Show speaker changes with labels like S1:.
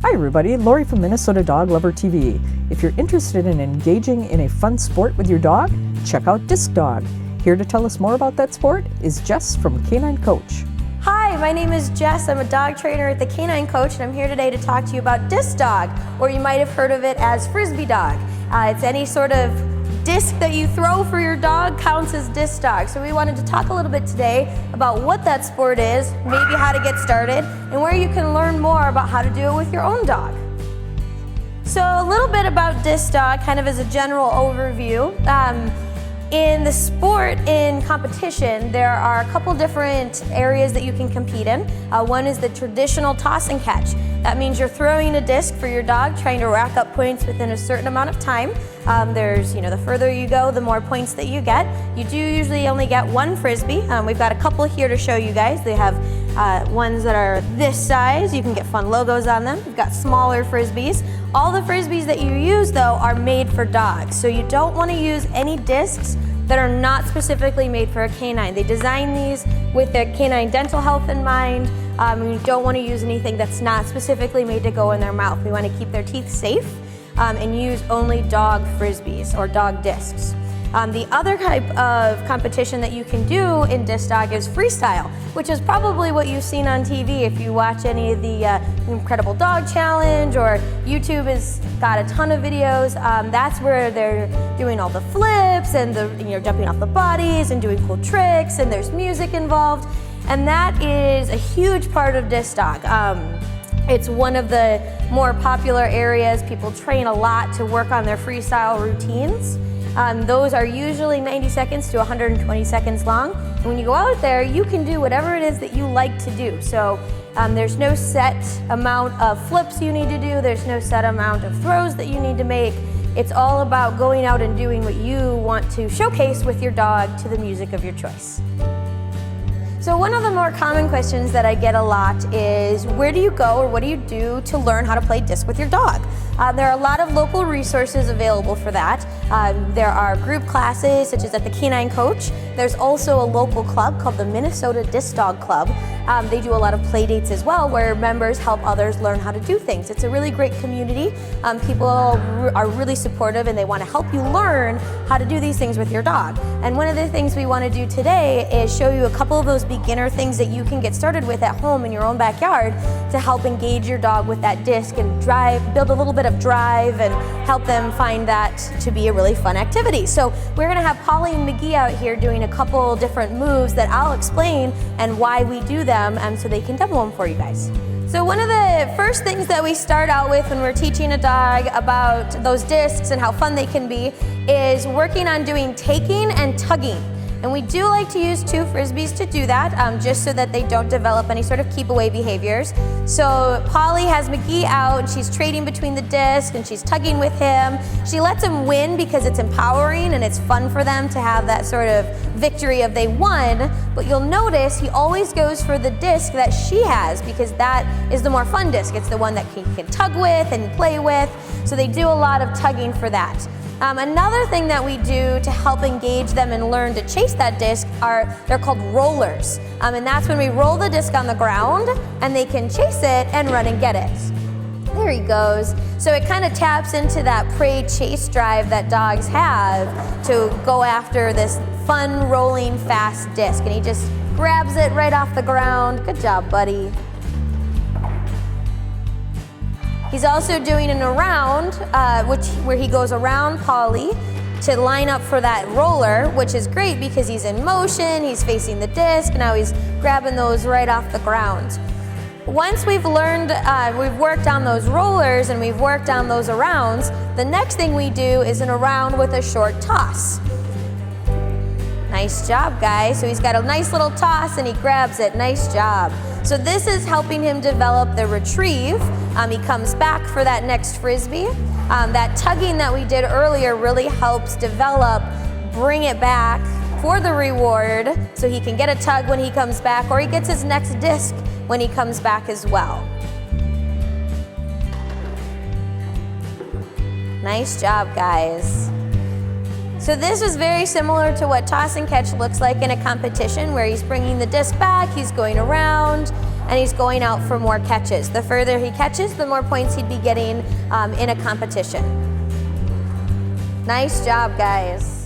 S1: Hi everybody, Lori from Minnesota Dog Lover TV. If you're interested in engaging in a fun sport with your dog, check out Disc Dog. Here to tell us more about that sport is Jess from Canine Coach.
S2: Hi, my name is Jess. I'm a dog trainer at the Canine Coach, and I'm here today to talk to you about Disc Dog, or you might have heard of it as Frisbee Dog. It's any sort of disc that you throw for your dog counts as Disc Dog. So we wanted to talk a little bit today about what that sport is, maybe how to get started, and where you can learn more about how to do it with your own dog. So a little bit about Disc Dog, kind of as a general overview. In the sport, in competition, there are a couple different areas that you can compete in. One is the traditional toss and catch. That means you're throwing a disc for your dog, trying to rack up points within a certain amount of time. The further you go, the more points that you get. You do usually only get one Frisbee. We've got a couple here to show you guys. They have ones that are this size. You can get fun logos on them. We've got smaller Frisbees. All the Frisbees that you use, though, are made for dogs. So you don't want to use any discs that are not specifically made for a canine. They design these with their canine dental health in mind. You don't want to use anything that's not specifically made to go in their mouth. We want to keep their teeth safe and use only dog Frisbees or dog discs. The other type of competition that you can do in Disc Dog is freestyle, which is probably what you've seen on TV if you watch any of the Incredible Dog Challenge, or YouTube has got a ton of videos. That's where they're doing all the flips and jumping off the bodies and doing cool tricks, and there's music involved. And that is a huge part of Disc Dog. It's one of the more popular areas. People train a lot to work on their freestyle routines. Those are usually 90 seconds to 120 seconds long. And when you go out there, you can do whatever it is that you like to do. So there's no set amount of flips you need to do. There's no set amount of throws that you need to make. It's all about going out and doing what you want to showcase with your dog to the music of your choice. So one of the more common questions that I get a lot is, where do you go or what do you do to learn how to play disc with your dog? There are a lot of local resources available for that. There are group classes, such as at the Canine Coach. There's also a local club called the Minnesota Disc Dog Club. They do a lot of play dates as well, where members help others learn how to do things. It's a really great community. People are really supportive, and they want to help you learn how to do these things with your dog. And one of the things we want to do today is show you a couple of those beginner things that you can get started with at home in your own backyard to help engage your dog with that disc and build a little bit of drive and help them find that to be a really fun activity. So we're going to have Polly and McGee out here doing a couple different moves that I'll explain and why we do them, so they can demo them for you guys. So one of the first things that we start out with when we're teaching a dog about those discs and how fun they can be is working on doing taking and tugging. And we do like to use two Frisbees to do that, just so that they don't develop any sort of keep away behaviors. So Polly has McGee out, and she's trading between the disc and she's tugging with him. She lets him win because it's empowering and it's fun for them to have that sort of victory of they won. But you'll notice he always goes for the disc that she has, because that is the more fun disc. It's the one that he can tug with and play with. So they do a lot of tugging for that. Another thing that we do to help engage them and learn to chase that disc they're called rollers. And that's when we roll the disc on the ground and they can chase it and run and get it. There he goes. So it kind of taps into that prey chase drive that dogs have to go after this fun rolling fast disc. And he just grabs it right off the ground. Good job, buddy. He's also doing an around, where he goes around Polly to line up for that roller, which is great because he's in motion, he's facing the disc, now he's grabbing those right off the ground. Once we've learned, we've worked on those rollers and we've worked on those arounds, the next thing we do is an around with a short toss. Nice job, guys. So he's got a nice little toss and he grabs it. Nice job. So this is helping him develop the retrieve. He comes back for that next Frisbee. That tugging that we did earlier really helps develop, bring it back for the reward, so he can get a tug when he comes back, or he gets his next disc when he comes back as well. Nice job, guys. So this is very similar to what toss and catch looks like in a competition, where he's bringing the disc back, he's going around, and he's going out for more catches. The further he catches, the more points he'd be getting in a competition. Nice job, guys.